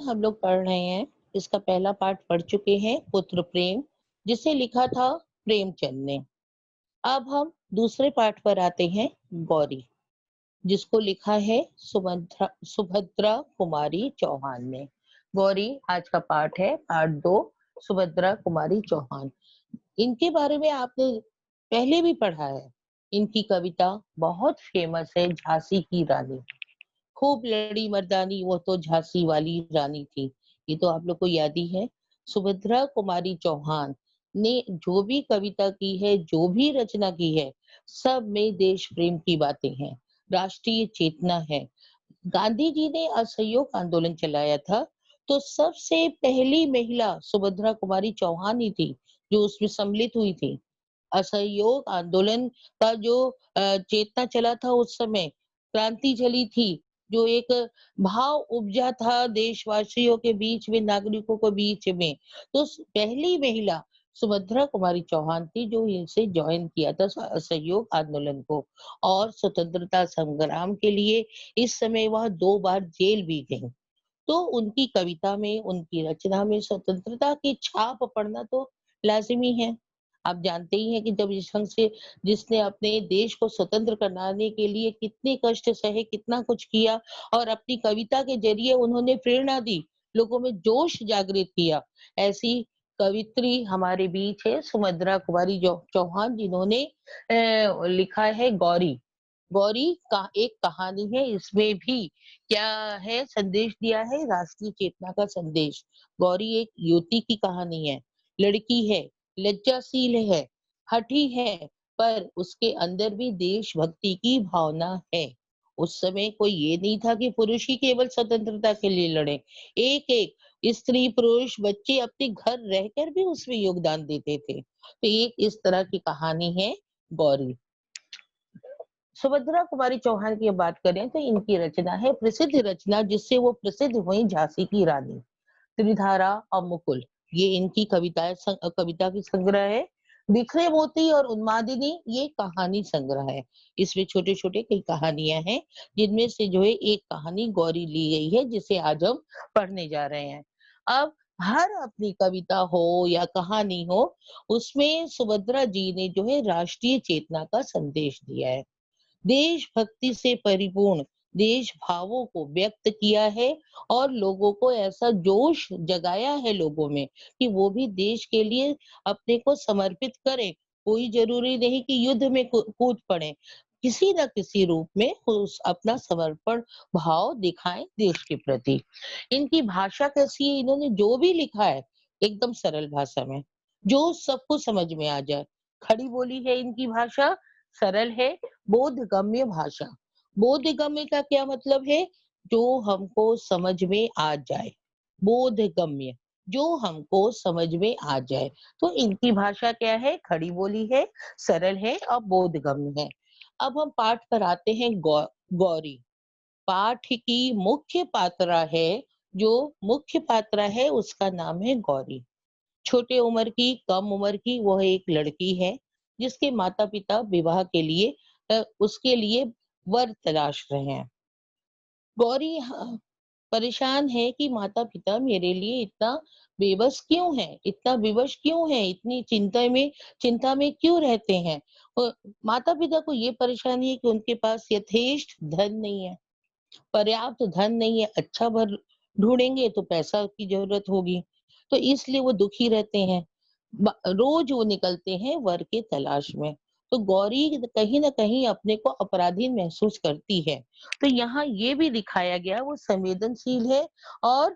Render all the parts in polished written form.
हम लोग पढ़ रहे हैं। इसका पहला पाठ पढ़ चुके हैं, पुत्र प्रेम, जिसे लिखा था प्रेमचंद ने। अब हम दूसरे पाठ पर आते हैं, गौरी, जिसको लिखा है सुभद्रा सुभद्रा कुमारी चौहान ने। गौरी आज का पाठ है, पाठ 2, सुभद्रा कुमारी चौहान। इनके बारे में आपने पहले भी पढ़ा है। इनकी कविता बहुत फेमस है, झांसी की रानी। खूब लड़ी मर्दानी, वो तो झांसी वाली रानी थी। ये तो आप लोग को याद ही है। सुभद्रा कुमारी चौहान ने जो भी कविता की है, जो भी रचना की है, सब में देश प्रेम की बातें हैं, राष्ट्रीय चेतना है। गांधी जी ने असहयोग आंदोलन चलाया था, तो सबसे पहली महिला सुभद्रा कुमारी चौहान ही थी जो उसमें सम्मिलित हुई थी। असहयोग आंदोलन का जो चेतना चला था उस समय, क्रांति चली थी, जो एक भाव उपजा था देशवासियों के बीच में, नागरिकों के बीच में, तो पहली महिला सुभद्रा कुमारी चौहान थी जो इनसे ज्वाइन किया था असहयोग आंदोलन को। और स्वतंत्रता संग्राम के लिए इस समय वह 2 बार जेल भी गई। तो उनकी कविता में, उनकी रचना में स्वतंत्रता की छाप पड़ना तो लाजिमी है। आप जानते ही हैं कि जब इस ढंग से जिसने अपने देश को स्वतंत्र कराने के लिए कितने कष्ट सहे, कितना कुछ किया, और अपनी कविता के जरिए उन्होंने प्रेरणा दी, लोगों में जोश जागृत किया। ऐसी कवित्री हमारे बीच है सुभद्रा कुमारी चौहान, जिन्होंने लिखा है गौरी। गौरी का एक कहानी है, इसमें भी क्या है, संदेश दिया है, राष्ट्रीय चेतना का संदेश। गौरी एक युवती की कहानी है, लड़की है, लज्जाशील है, हठी है, पर उसके अंदर भी देशभक्ति की भावना है। उस समय कोई ये नहीं था कि पुरुष ही केवल स्वतंत्रता के लिए लड़े। एक एक स्त्री, पुरुष, बच्चे अपने घर रहकर भी उसमें योगदान देते थे। तो एक इस तरह की कहानी है गौरी। सुभद्रा कुमारी चौहान की बात करें तो इनकी रचना है, प्रसिद्ध रचना जिससे वो प्रसिद्ध हुई, झांसी की रानी, त्रिधारा और मुकुल। ये इनकी कविता की संग्रह है। बिखरे मोती और उन्मादिनी ये कहानी संग्रह है। इसमें छोटे छोटे कई कहानियां हैं, जिनमें से जो है एक कहानी गौरी ली गई है, जिसे आज हम पढ़ने जा रहे हैं। अब हर अपनी कविता हो या कहानी हो, उसमें सुभद्रा जी ने जो है राष्ट्रीय चेतना का संदेश दिया है, देशभक्ति से परिपूर्ण देश भावों को व्यक्त किया है, और लोगों को ऐसा जोश जगाया है लोगों में कि वो भी देश के लिए अपने को समर्पित करें। कोई जरूरी नहीं कि युद्ध में कूद पड़े, किसी न किसी रूप में उस अपना समर्पण भाव दिखाएं देश के प्रति। इनकी भाषा कैसी है, इन्होंने जो भी लिखा है एकदम सरल भाषा में, जो सबको समझ में आ जाए। खड़ी बोली है इनकी भाषा, सरल है, बोधगम्य भाषा। बोधगम्य का क्या मतलब है? जो हमको समझ में आ जाए, बोधगम्य, जो हमको समझ में आ जाए। तो इनकी भाषा क्या है? खड़ी बोली है, सरल है और बोधगम्य है। अब हम पाठ पर आते हैं, गौरी। पाठ की मुख्य पात्रा है, जो मुख्य पात्रा है उसका नाम है गौरी। छोटे उम्र की, कम उम्र की वह एक लड़की है, जिसके माता पिता विवाह के लिए उसके लिए वर तलाश रहे हैं। गौरी परेशान है कि माता पिता मेरे लिए इतना बेबस क्यों है, इतना विवश क्यों है, इतनी चिंता में क्यों रहते हैं। माता पिता को ये परेशानी है कि उनके पास यथेष्ट धन नहीं है, पर्याप्त धन नहीं है। अच्छा घर ढूंढेंगे तो पैसा की जरूरत होगी, तो इसलिए वो दुखी रहते हैं। रोज वो निकलते हैं वर के तलाश में। तो गौरी कहीं ना कहीं अपने को अपराधी महसूस करती है। तो यहाँ ये भी दिखाया गया, वो संवेदनशील है और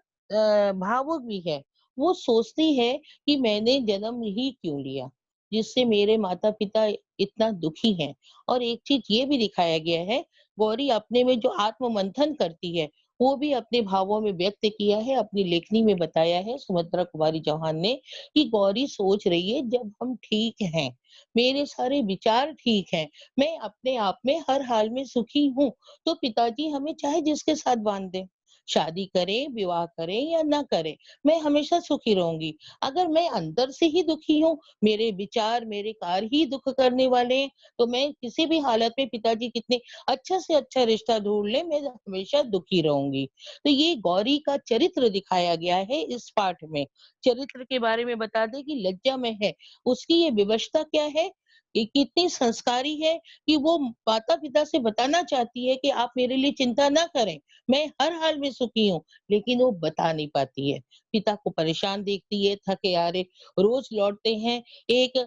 भावुक भी है। वो सोचती है कि मैंने जन्म ही क्यों लिया, जिससे मेरे माता पिता इतना दुखी हैं। और एक चीज ये भी दिखाया गया है, गौरी अपने में जो आत्म मंथन करती है, वो भी अपने भावों में व्यक्त किया है, अपनी लेखनी में बताया है सुभद्रा कुमारी चौहान ने, कि गौरी सोच रही है, जब हम ठीक हैं, मेरे सारे विचार ठीक हैं, मैं अपने आप में हर हाल में सुखी हूँ, तो पिताजी हमें चाहे जिसके साथ बांध दें, शादी करें, विवाह करें या ना करें, मैं हमेशा सुखी रहूँगी। अगर मैं अंदर से ही दुखी हूँ, मेरे विचार, मेरे कार्य ही दुःख करने वाले हैं, तो मैं किसी भी हालत में पिताजी कितने अच्छा से अच्छा रिश्ता ढूँढ लें, मैं हमेशा दुखी रहूँगी। तो ये गौरी का चरित्र दिखाया गया है इस पाठ में। चरित्र के बारे में बता दें कि लज्जा में है, उसकी ये विवशता क्या है, ये कितनी संस्कारी है कि वो माता-पिता से बताना चाहती है कि आप मेरे लिए चिंता ना करें, मैं हर हाल में सुखी हूँ, लेकिन वो बता नहीं पाती है। पिता को परेशान देखती है, थके-हारे रोज़ लौटते हैं। एक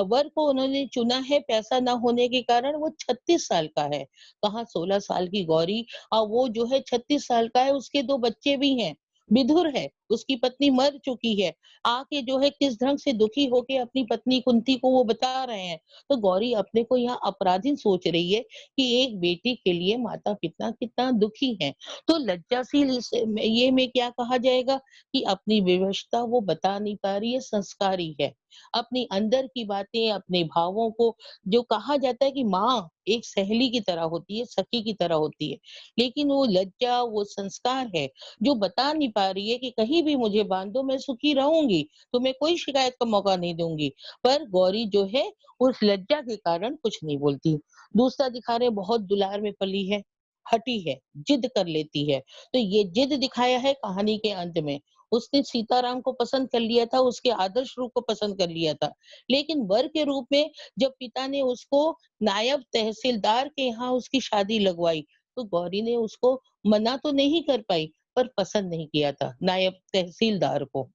वर को उन्होंने चुना है पैसा ना होने के कारण, वो 36 साल का है। कहाँ 16 साल की गौरी वो जो है 36 साल का है, उसके 2 बच्चे भी हैं। विधुर है, उसकी पत्नी मर चुकी है। आके जो है किस ढंग से दुखी होके अपनी पत्नी कुंती को वो बता रहे हैं। तो गौरी अपने को यहाँ अपराधी सोच रही है कि एक बेटी के लिए माता-पिता कितना दुखी हैं। तो लज्जाशील इस ये में क्या कहा जाएगा कि अपनी विवशता वो बता नहीं पा रही है, संस्कारी है। अपनी अंदर की बातें, अपने भावों को जो कहा जाता है कि माँ एक सहेली की तरह होती है, सखी की तरह होती है। लेकिन वो लज्जा, वो संस्कार है, जो बता नहीं पा रही है कि कहीं भी मुझे बाँध दो, मैं सुखी रहूँगी, तुम्हें कोई शिकायत का मौका नहीं दूँगी। पर गौरी जो है, उस लज्जा के कारण कुछ नहीं बोलती। दूसरा दिखा रहे हैं बहुत दुलार में पली है, हठी है, जिद कर लेती है। तो ये जिद दिखाया है कहानी के अंत में। उसने सीताराम को पसंद कर लिया था, उसके आदर्श रूप को पसंद कर लिया था। लेकिन वर के रूप में जब पिता ने उसको नायब तहसीलदार के यहाँ उसकी शादी लगवाई, तो गौरी ने उसको मना तो नहीं कर पाई, पर पसंद नहीं किया था नायब तहसीलदार को।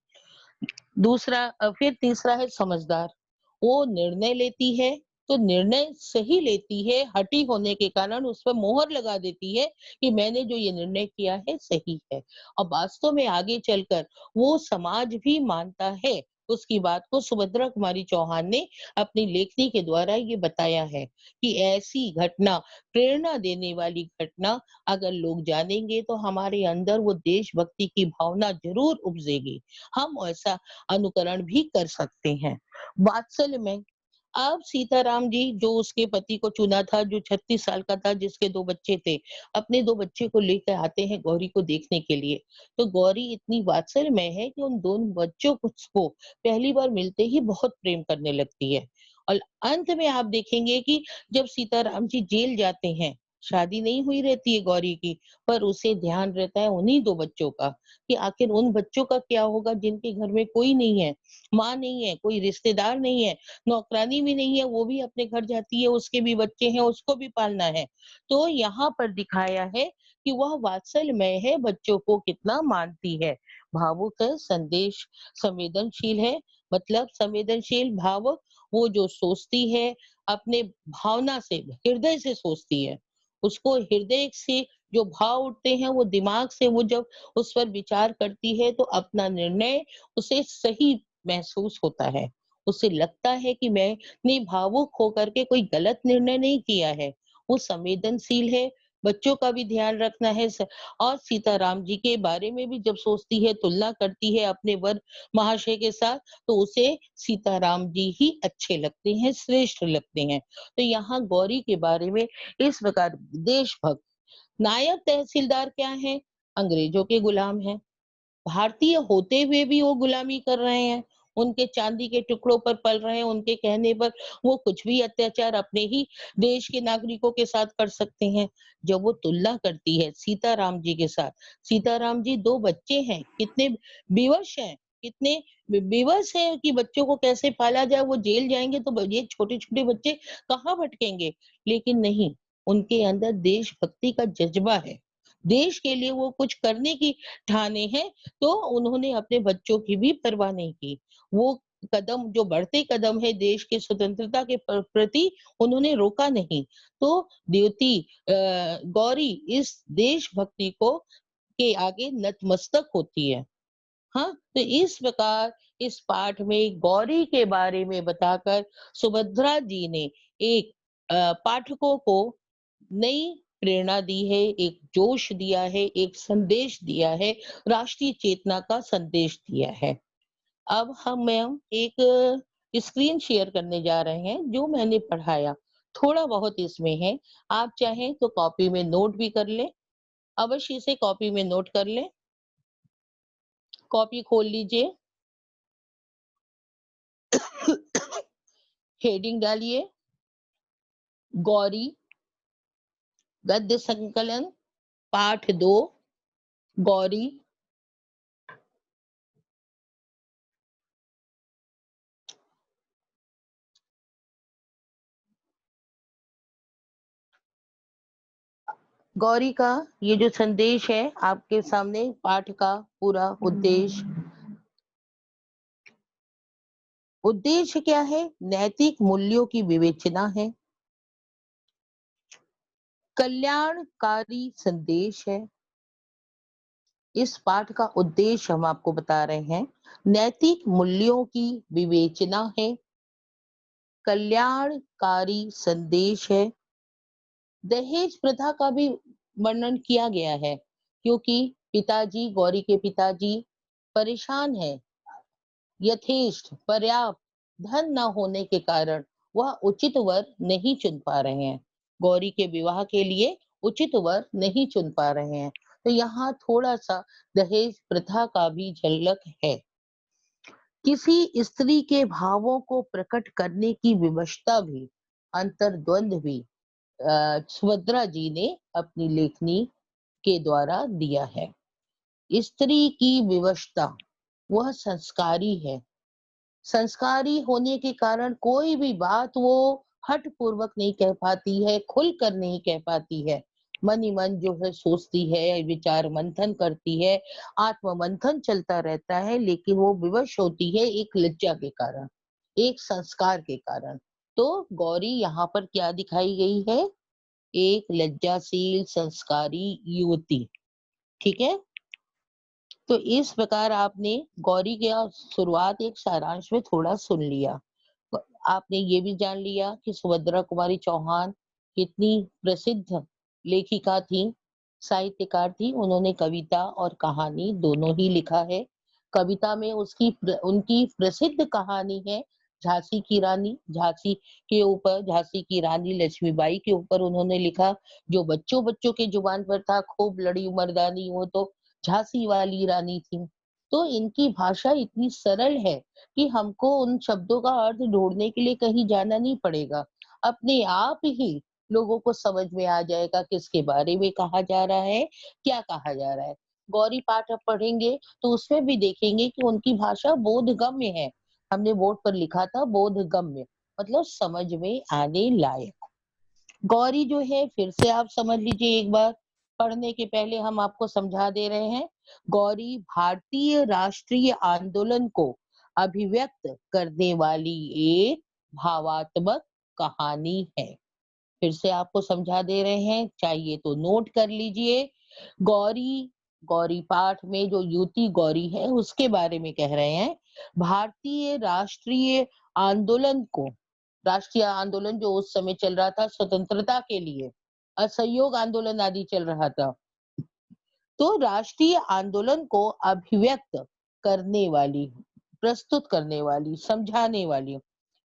फिर तीसरा है समझदार। वो निर्णय लेती है, तो निर्णय सही लेती है, हठी होने के कारण उस पर मोहर लगा देती है कि मैंने जो ये निर्णय किया है सही है। और वास्तव में आगे चलकर वो समाज भी मानता है उसकी बात को। सुभद्रा कुमारी चौहान ने अपनी लेखनी के द्वारा ये बताया है कि ऐसी घटना, प्रेरणा देने वाली घटना अगर लोग जानेंगे तो हमारे अंदर वो देशभक्ति की भावना ज़रूर उपजेगी। हम ऐसा अनुकरण भी कर सकते हैं। वात्सल्य में अब सीताराम जी जो उसके पति को चुना था, जो 36 साल का था, जिसके 2 बच्चे थे, अपने 2 बच्चे को लेकर आते हैं गौरी को देखने के लिए। तो गौरी इतनी वात्सल्य में है कि उन दोनों बच्चों को पहली बार मिलते ही बहुत प्रेम करने लगती है। और अंत में आप देखेंगे कि जब सीताराम जी जेल जाते हैं, शादी नहीं हुई रहती है गौरी की, पर उसे ध्यान रहता है उन्हीं 2 बच्चों का कि आखिर उन बच्चों का क्या होगा जिनके घर में कोई नहीं है, माँ नहीं है, कोई रिश्तेदार नहीं है, नौकरानी भी नहीं है, वो भी अपने घर जाती है, उसके भी बच्चे हैं, उसको भी पालना है। तो यहाँ पर दिखाया है कि वह वात्सल्यमय है, बच्चों को कितना मानती है। भावुक है, संदेश संवेदनशील है, मतलब संवेदनशील भावुक वो जो सोचती है, अपने भावना से, हृदय से सोचती है। उसको हृदय से जो भाव उठते हैं, वो दिमाग से वो जब उस पर विचार करती है, तो अपना निर्णय उसे सही महसूस होता है। उसे लगता है कि मैंने भावुक होकर के कोई गलत निर्णय नहीं किया है। वो संवेदनशील है, बच्चों का भी ध्यान रखना है और सीताराम जी के बारे में भी जब सोचती है, तुलना करती है अपने वर महाशय के साथ, तो उसे सीताराम जी ही अच्छे लगते हैं, श्रेष्ठ लगते हैं। तो यहाँ गौरी के बारे में इस प्रकार देशभक्त नायब तहसीलदार क्या हैं? अंग्रेजों के गुलाम हैं। भारतीय होते हुए भी वो गुलामी कर रहे हैं। उनके चांदी के टुकड़ों पर पल रहे हैं, उनके कहने पर वो कुछ भी अत्याचार अपने ही देश के नागरिकों के साथ कर सकते हैं। जब वो तुलना करती है सीताराम जी के साथ, सीताराम जी 2 बच्चे हैं, कितने विवश हैं, कितने विवश हैं कि बच्चों को कैसे पाला जाए, वो जेल जाएँगे तो ये छोटे-छोटे बच्चे कहाँ भटकेंगे? लेकिन नहीं, उनके अंदर देशभक्ति का जज़्बा है। देश के लिए वो कुछ करने की ठाने हैं, तो उन्होंने अपने बच्चों की भी परवाह नहीं की। वो कदम जो बढ़ते कदम है देश की स्वतंत्रता के प्रति उन्होंने रोका नहीं। तो द्युति गौरी इस देशभक्ति को के आगे नतमस्तक होती है। हाँ, तो इस प्रकार इस पाठ में गौरी के बारे में बताकर सुभद्रा जी ने एक पाठकों को नई प्रेरणा दी है, एक जोश दिया है, एक संदेश दिया है, राष्ट्रीय चेतना का संदेश दिया है। अब हम एक स्क्रीन शेयर करने जा रहे हैं, जो मैंने पढ़ाया। थोड़ा बहुत इसमें है, आप चाहें तो कॉपी में नोट भी कर लें अवश्य इसे कॉपी में नोट कर लें। कॉपी खोल लीजिए। हेडिंग डालिए, गौरी गद्य संकलन पाठ 2 गौरी। गौरी का ये जो संदेश है आपके सामने, पाठ का पूरा उद्देश्य क्या है? नैतिक मूल्यों की विवेचना है, कल्याणकारी संदेश है। इस पाठ का उद्देश्य हम आपको बता रहे हैं, नैतिक मूल्यों की विवेचना है, कल्याणकारी संदेश है। दहेज प्रथा का भी वर्णन किया गया है, क्योंकि पिताजी, गौरी के पिताजी परेशान है, यथेष्ट पर्याप्त धन न होने के कारण वह उचित वर नहीं चुन पा रहे हैं, गौरी के विवाह के लिए उचित वर नहीं चुन पा रहे हैं। तो यहाँ थोड़ा सा दहेज प्रथा का भी झलक है। किसी स्त्री के भावों को प्रकट करने की विवशता भी, अंतर्द्वंद भी सुभद्रा जी ने अपनी लेखनी के द्वारा दिया है। स्त्री की विवशता, वह संस्कारी है, संस्कारी होने के कारण कोई भी बात वो हठ पूर्वक नहीं कह पाती है, खुलकर नहीं कह पाती है, मन ही मन जो है सोचती है, विचार मंथन करती है, आत्म मंथन चलता रहता है, लेकिन वो विवश होती है एक लज्जा के कारण, एक संस्कार के कारण। तो गौरी यहाँ पर क्या दिखाई गई है? एक लज्जाशील संस्कारी युवती। ठीक है, तो इस प्रकार आपने गौरी के शुरुआत एक सारांश में थोड़ा सुन लिया। तो आपने ये भी जान लिया कि सुभद्रा कुमारी चौहान कितनी प्रसिद्ध लेखिका थी, साहित्यकार थी। उन्होंने कविता और कहानी दोनों ही लिखा है। कविता में उनकी प्रसिद्ध कहानी है झांसी की रानी। झांसी के ऊपर, झांसी की रानी लक्ष्मीबाई के ऊपर उन्होंने लिखा, जो बच्चों बच्चों के जुबान पर था, खूब लड़ी मर्दानी वो तो झांसी वाली रानी थी। तो इनकी भाषा इतनी सरल है कि हमको उन शब्दों का अर्थ ढूंढने के लिए कहीं जाना नहीं पड़ेगा, अपने आप ही लोगों को समझ में आ जाएगा किसके बारे में कहा जा रहा है, क्या कहा जा रहा है। गौरी पाठ अब पढ़ेंगे तो उसमें भी देखेंगे कि उनकी भाषा बोधगम्य है। हमने बोर्ड पर लिखा था बोधगम्य, मतलब समझ में आने लायक। गौरी जो है, फिर से आप समझ लीजिए एक बार, पढ़ने के पहले हम आपको समझा दे रहे हैं। गौरी भारतीय राष्ट्रीय आंदोलन को अभिव्यक्त करने वाली एक भावात्मक कहानी है। फिर से आपको समझा दे रहे हैं, चाहिए तो नोट कर लीजिए। गौरी, गौरी पाठ में जो युवती गौरी है उसके बारे में कह रहे हैं। भारतीय राष्ट्रीय आंदोलन को, राष्ट्रीय आंदोलन जो उस समय चल रहा था स्वतंत्रता के लिए, असहयोग आंदोलन आदि चल रहा था, तो राष्ट्रीय आंदोलन को अभिव्यक्त करने वाली, प्रस्तुत करने वाली, समझाने वाली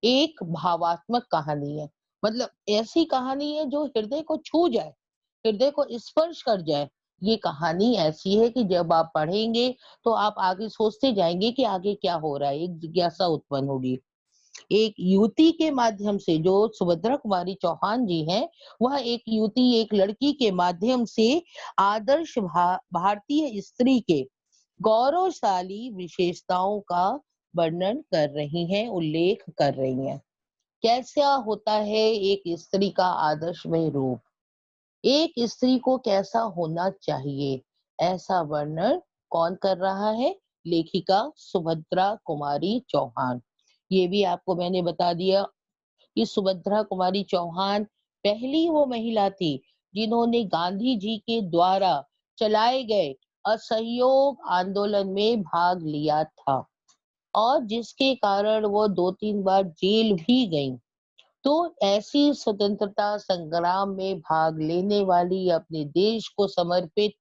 एक भावात्मक कहानी है। मतलब ऐसी कहानी है जो हृदय को छू जाए, हृदय को स्पर्श कर जाए। ये कहानी ऐसी है कि जब आप पढ़ेंगे तो आप आगे सोचते जाएंगे कि आगे क्या हो रहा है, एक जिज्ञासा उत्पन्न होगी। एक युवती के माध्यम से, जो सुभद्रा कुमारी चौहान जी हैं, वह एक युवती, एक लड़की के माध्यम से आदर्श भारतीय स्त्री के गौरवशाली विशेषताओं का वर्णन कर रही हैं, उल्लेख कर रही हैं। कैसा होता है एक स्त्री का आदर्शमय रूप, एक स्त्री को कैसा होना चाहिए, ऐसा वर्णन कौन कर रहा है? लेखिका सुभद्रा कुमारी चौहान। ये भी आपको मैंने बता दिया कि सुभद्रा कुमारी चौहान पहली वो महिला थी जिन्होंने गांधी जी के द्वारा चलाए गए असहयोग आंदोलन में भाग लिया था, और जिसके कारण वो 2-3 बार जेल भी गईं। तो ऐसी स्वतंत्रता संग्राम में भाग लेने वाली, अपने देश को समर्पित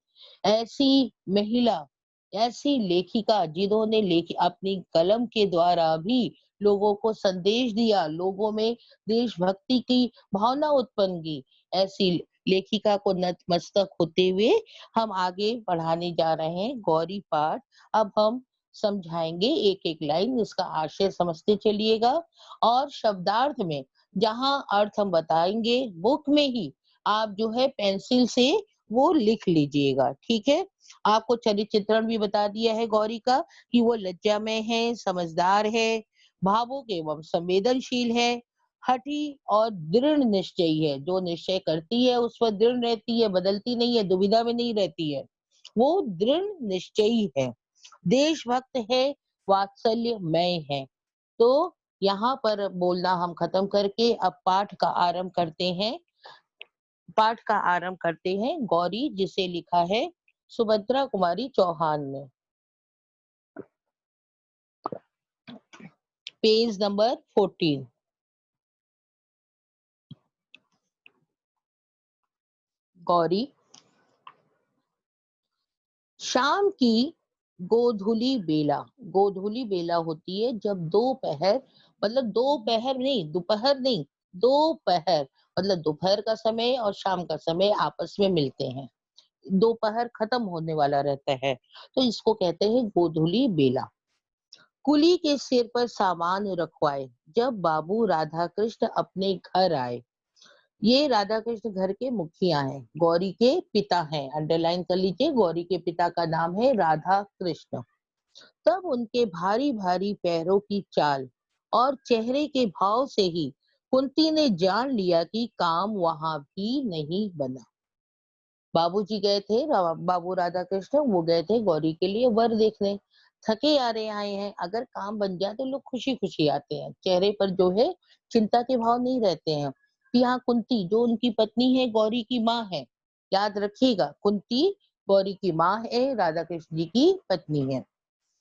ऐसी महिला, ऐसी लेखिका जिन्होंने अपनी कलम के द्वारा भी लोगों को संदेश दिया, लोगों में देशभक्ति की भावना उत्पन्न की, ऐसी लेखिका को नतमस्तक होते हुए हम आगे बढ़ाने जा रहे हैं गौरी पाठ। अब हम समझाएंगे एक एक लाइन, इसका आशय समझते चलिएगा और शब्दार्थ में जहां अर्थ हम बताएंगे बुक में ही आप जो है पेंसिल से वो लिख लीजिएगा, ठीक है। आपको चरित्र चित्रण भी बता दिया है गौरी का कि वो लज्जामय है, समझदार है, भावुक एवं संवेदनशील है, हठी और दृढ़ निश्चयी है। जो निश्चय करती है उस पर दृढ़ रहती है, बदलती नहीं है, दुविधा में नहीं रहती है, वो दृढ़ निश्चयी है। देशभक्त है, वात्सल्यमय है। तो यहाँ पर बोलना हम खत्म करके अब पाठ का आरंभ करते हैं गौरी, जिसे लिखा है सुभद्रा कुमारी चौहान ने। Page number 14। गौरी। शाम की गोधूली बेला होती है जब दोपहर, मतलब दोपहर नहीं, दोपहर नहीं, दोपहर मतलब दोपहर का समय और शाम का समय आपस में मिलते हैं। दोपहर खत्म होने वाला रहता है, तो इसको कहते हैं गोधूली बेला। कुली के सिर पर सामान रखवाए जब बाबू राधा कृष्ण अपने घर आए। ये राधा कृष्ण घर के मुखिया हैं, गौरी के पिता हैं, अंडरलाइन कर लीजिए, गौरी के पिता का नाम है राधा कृष्ण। तब उनके भारी भारी पैरों की चाल और चेहरे के भाव से ही कुंती ने जान लिया कि काम वहां भी नहीं बना। बाबूजी गए थे, बाबू राधा कृष्ण वो गए थे गौरी के लिए वर देखने। थके आ रहे आए हैं, अगर काम बन जाए तो लोग खुशी खुशी आते हैं, चेहरे पर जो है चिंता के भाव नहीं रहते हैं। यहाँ कुंती जो उनकी पत्नी है, गौरी की माँ है, याद रखिएगा, कुंती गौरी की माँ है, राधा कृष्ण जी की पत्नी है।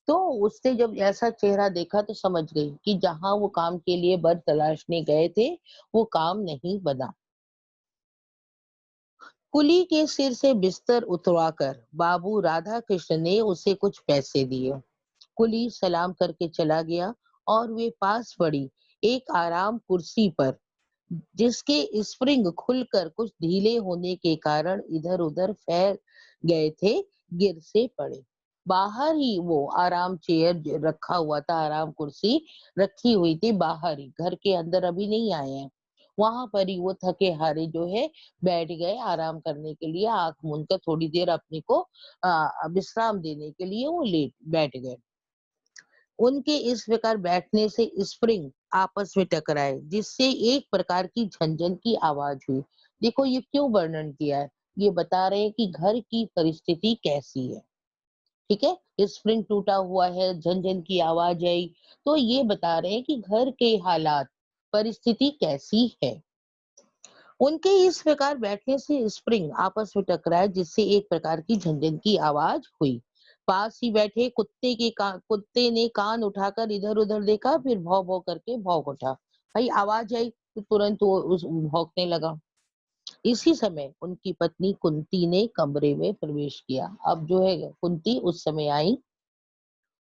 तो उसने जब ऐसा चेहरा देखा तो समझ गई कि जहां वो काम के लिए वर तलाशने गए थे वो काम नहीं बना। कुली के सिर से बिस्तर उतरवाकर बाबू राधा कृष्ण ने उसे कुछ पैसे दिए। कुली सलाम करके चला गया और वे पास पड़ी एक आराम कुर्सी पर, जिसके स्प्रिंग खुलकर कुछ ढीले होने के कारण इधर उधर फैल गए थे, गिर से पड़े। बाहर ही वो आराम चेयर रखा हुआ था, आराम कुर्सी रखी हुई थी बाहर ही, घर के अंदर अभी नहीं आए हैं। वहां पर ही वो थके हारे जो है बैठ गए आराम करने के लिए, आंख मूंद कर थोड़ी देर अपने को विश्राम देने के लिए वो लेट बैठ गए। उनके इस प्रकार बैठने से स्प्रिंग आपस में टकराए, जिससे एक प्रकार की झंझन की आवाज हुई। देखो ये क्यों वर्णन किया है, ये बता रहे हैं कि घर की परिस्थिति कैसी है, ठीक है। स्प्रिंग टूटा हुआ है, झंझन की आवाज आई, तो ये बता रहे हैं कि घर के हालात, परिस्थिति कैसी है। उनके इस प्रकार बैठने से स्प्रिंग आपस में टकराए, जिससे एक प्रकार की झंझन की आवाज हुई। पास ही बैठे कुत्ते ने कान उठाकर इधर उधर देखा, फिर भौं भौं करके भौंक उठा। भाई आवाज आई तो तुरंत वो उस भौंकने लगा। इसी समय उनकी पत्नी कुंती ने कमरे में प्रवेश किया। अब जो है कुंती उस समय आई।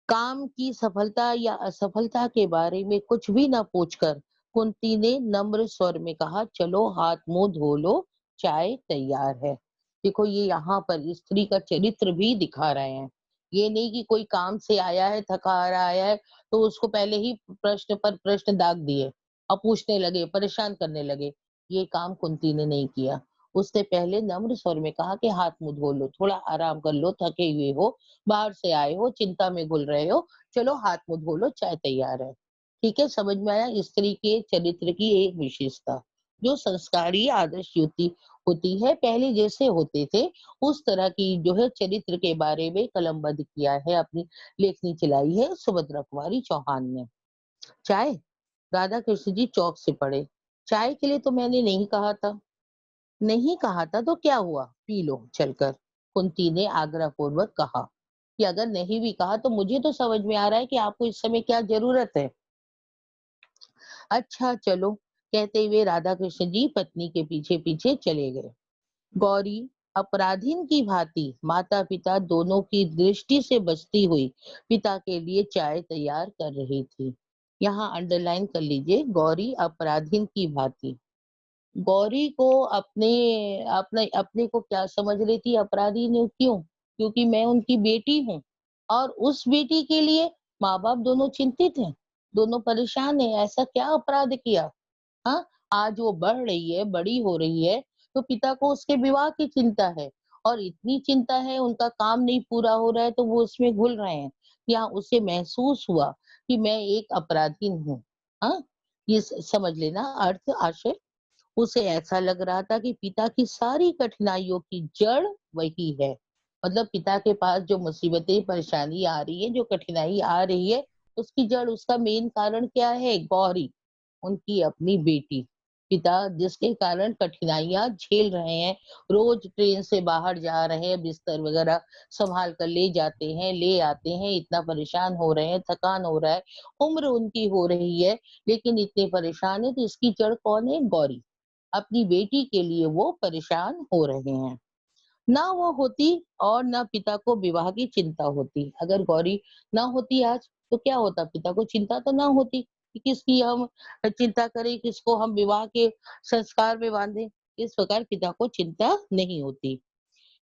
काम की सफलता या असफलता के बारे में कुछ भी न पूछकर कुंती ने नम्र स्वर में कहा, चलो हाथ मुंह धो लो, चाय तैयार है। देखो ये यहाँ पर स्त्री का चरित्र भी दिखा रहे हैं। ये नहीं कि कोई काम से आया है, थका हारा आया है, तो उसको पहले ही प्रश्न पर प्रश्न दाग दिए और पूछने लगे, परेशान करने लगे। ये काम कुंती ने नहीं किया। उसने पहले नम्र स्वर में कहा कि हाथ मुंह धो लो, थोड़ा आराम कर लो, थके हुए हो, बाहर से आए हो, चिंता में घुल रहे हो, चलो हाथ मुंह धो लो, चाय तैयार है। ठीक है, समझ में आया स्त्री के चरित्र की एक विशेषता। जो संस्कारी आदर्श युवती होती है, पहले जैसे होते थे उस तरह की जो है चरित्र के बारे में कलमबद्ध किया है, अपनी लेखनी चलाई है सुभद्रा कुमारी चौहान ने। चाय, राधा कृष्ण जी चौक से पड़े। चाय के लिए तो मैंने नहीं कहा था। नहीं कहा था तो क्या हुआ, पी लो चलकर, कुंती ने आग्रह पूर्वक कहा। कि अगर नहीं भी कहा तो मुझे तो समझ में आ रहा है कि आपको इस समय क्या जरूरत है। अच्छा चलो, कहते हुए राधा कृष्ण जी पत्नी के पीछे पीछे चले गए। गौरी अपराधीन की भांति माता पिता दोनों की दृष्टि से बचती हुई पिता के लिए चाय तैयार कर रही थी। यहाँ अंडरलाइन कर लीजिए, गौरी अपराधीन की भांति। गौरी को अपने अपने अपने को क्या समझ रही थी अपराधी ने, क्यों? क्योंकि मैं उनकी बेटी हूँ और उस बेटी के लिए माँ-बाप दोनों चिंतित हैं, दोनों परेशान हैं, ऐसा क्या अपराध किया? हाँ, आज वो बढ़ रही है, बड़ी हो रही है, तो पिता को उसके विवाह की चिंता है और इतनी चिंता है, उनका काम नहीं पूरा हो रहा है, तो वो उसमें घुल रहे हैं। या उसे महसूस हुआ कि मैं एक अपराधी हूँ। हाँ? ये समझ लेना अर्थ आशय। उसे ऐसा लग रहा था कि पिता की सारी कठिनाइयों की जड़ वही है। मतलब पिता के पास जो मुसीबतें, परेशानी आ रही है, जो कठिनाई आ रही है, उसकी जड़, उसका मेन कारण क्या है? गौरी, उनकी अपनी बेटी। पिता जिसके कारण कठिनाइयाँ झेल रहे हैं, रोज़ ट्रेन से बाहर जा रहे हैं, बिस्तर वगैरह सँभाल कर ले जाते हैं, ले आते हैं, इतना परेशान हो रहे हैं, थकान हो रहा है, उम्र उनकी हो रही है, लेकिन इतने परेशान हैं, तो इसकी जड़ कौन है? गौरी। अपनी बेटी के लिए वो परेशान हो रहे हैं। ना वो होती और ना पिता को विवाह की चिंता होती। अगर गौरी ना होती आज, तो क्या होता? पिता को चिंता तो ना होती कि किसकी हम चिंता करें, किसको हम विवाह के संस्कार में बांधें। इस प्रकार पिता को चिंता नहीं होती।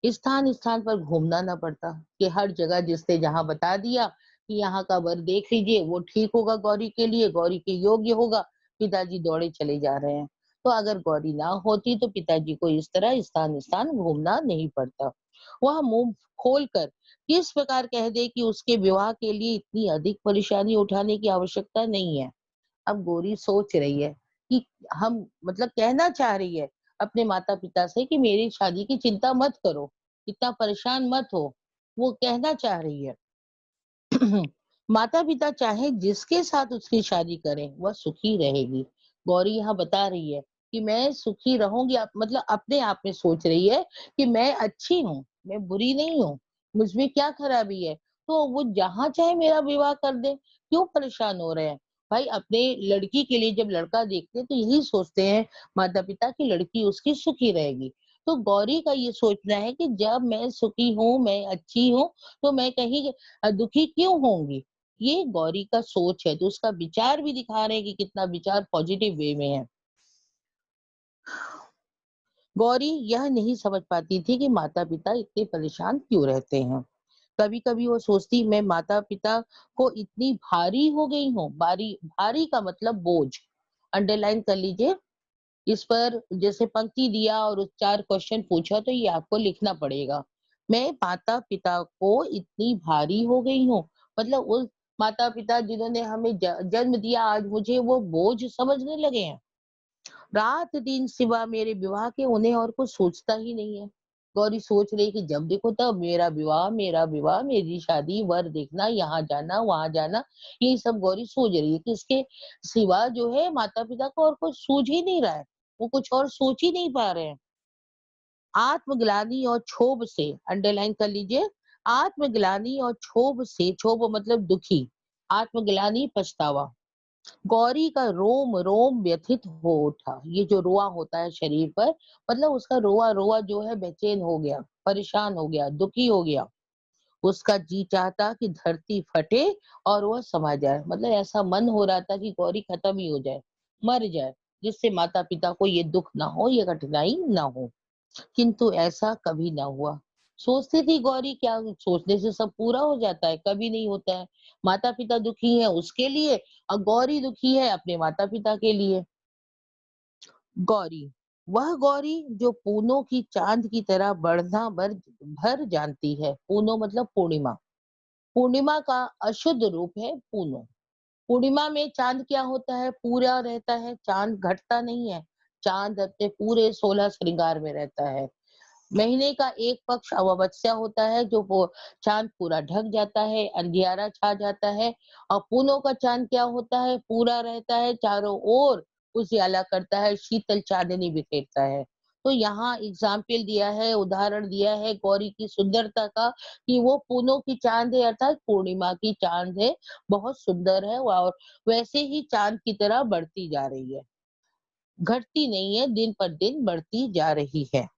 स्थान-स्थान पर घूमना ना पड़ता कि हर जगह जिसने जहाँ बता दिया कि यहाँ का वर देख लीजिए, वो ठीक होगा गौरी के लिए, गौरी के योग्य होगा, पिताजी दौड़े चले जा रहे हैं। तो अगर गौरी ना होती तो पिताजी को इस तरह स्थान-स्थान घूमना नहीं पड़ता। वह मुँह खोलकर किस प्रकार कह दे कि उसके विवाह के लिए इतनी अधिक परेशानी उठाने की आवश्यकता नहीं है। अब गोरी सोच रही है कि हम मतलब कहना चाह रही है अपने माता-पिता से कि मेरी शादी की चिंता मत करो, इतना परेशान मत हो, वो कहना चाह रही है। माता-पिता चाहे जिसके साथ उसकी शादी करें, वह सुखी रहेगी। गौरी यहाँ बता रही है कि मैं सुखी रहूँगी, मतलब अपने आप में सोच रही है कि मैं अच्छी हूँ, मैं बुरी नहीं हूँ, मुझमें क्या खराबी है? तो वो जहाँ चाहे मेरा विवाह कर दें, क्यों परेशान हो रहे हैं? भाई अपने लड़की के लिए जब लड़का देखते हैं तो यही सोचते हैं माता-पिता कि लड़की उसकी सुखी रहेगी। तो गौरी का ये सोचना है कि जब मैं सुखी हूँ, मैं अच्छी हूँ, तो मैं कहीं दुखी क्यों होंगी? ये गौरी का सोच है, तो उसका विचार भी दिखा रहे हैं कि कितना विचार पॉजिटिव वे में है। गौरी यह नहीं समझ पाती थी कि माता-पिता इतने परेशान क्यों रहते हैं। कभी-कभी वो सोचती मैं माता-पिता को इतनी भारी हो गई हूँ, भारी का मतलब बोझ। अंडरलाइन कर लीजिए। इस पर जैसे पंक्ति दिया और 4 क्वेश्चन पूछा तो ये आपको लिखना पड़ेगा। मैं माता-पिता को इतनी भारी हो गई हूँ, मतलब उस माता-पिता जिन्होंने हमें जन्म दिया आज मुझे वो बोझ समझने लगे हैं। रात-दिन सिवा मेरे विवाह के उन्हें और कुछ सोचता ही नहीं है। गौरी सोच रही कि जब देखो तब मेरा विवाह, मेरी शादी, वर देखना, यहाँ जाना, वहाँ जाना, यही सब गौरी सोच रही है कि इसके सिवा जो है माता-पिता को और कुछ सूझ ही नहीं रहा है। वो कुछ और सोच ही नहीं पा रहे हैं। आत्मग्लानि और क्षोभ से अंडरलाइन कर लीजिए, आत्मग्लानि और क्षोभ से, क्षोभ मतलब दुखी, आत्मग्लानि पछतावा। गौरी का रोम-रोम व्यथित हो उठा। ये जो रोआ होता है शरीर पर, मतलब उसका रोआ-रोआ जो है बेचैन हो गया, परेशान हो गया, दुखी हो गया। उसका जी चाहता कि धरती फटे और वह समा जाए। मतलब ऐसा मन हो रहा था कि गौरी खत्म ही हो जाए, मर जाए, जिससे माता-पिता को ये दुःख ना हो, ये कठिनाई ना हो। किंतु ऐसा कभी ना हुआ। सोचती थी गौरी क्या सोचने से सब पूरा हो जाता है? कभी नहीं होता है। माता-पिता दुखी हैं उसके लिए और गौरी दुखी है अपने माता-पिता के लिए। गौरी, वह गौरी जो पूनों की चाँद की तरह बढ़ना भर जानती है। पूनो मतलब पूर्णिमा। पूर्णिमा का अशुद्ध रूप है पूनो। पूर्णिमा में चाँद क्या होता है? पूरा रहता है, चाँद घटता नहीं है। चाँद अपने पूरे 16 श्रृंगार में रहता है। महीने का एक पक्ष अमावस्या होता है जो वो चाँद पूरा ढक जाता है, अंधियारा छा जाता है और पूनों का चाँद क्या होता है? पूरा रहता है, चारों ओर उजियाला करता है, शीतल चाँदनी बिखेरता है। तो यहाँ एग्ज़ाम्पल दिया है, उदाहरण दिया है गौरी की सुंदरता का कि वो पूनों की चाँद है अर्थात पूर्णिमा की चाँद है, बहुत सुंदर है और वैसे ही चाँद की तरह बढ़ती जा रही है। घटती नहीं है, दिन पर दिन बढ़ती जा रही है।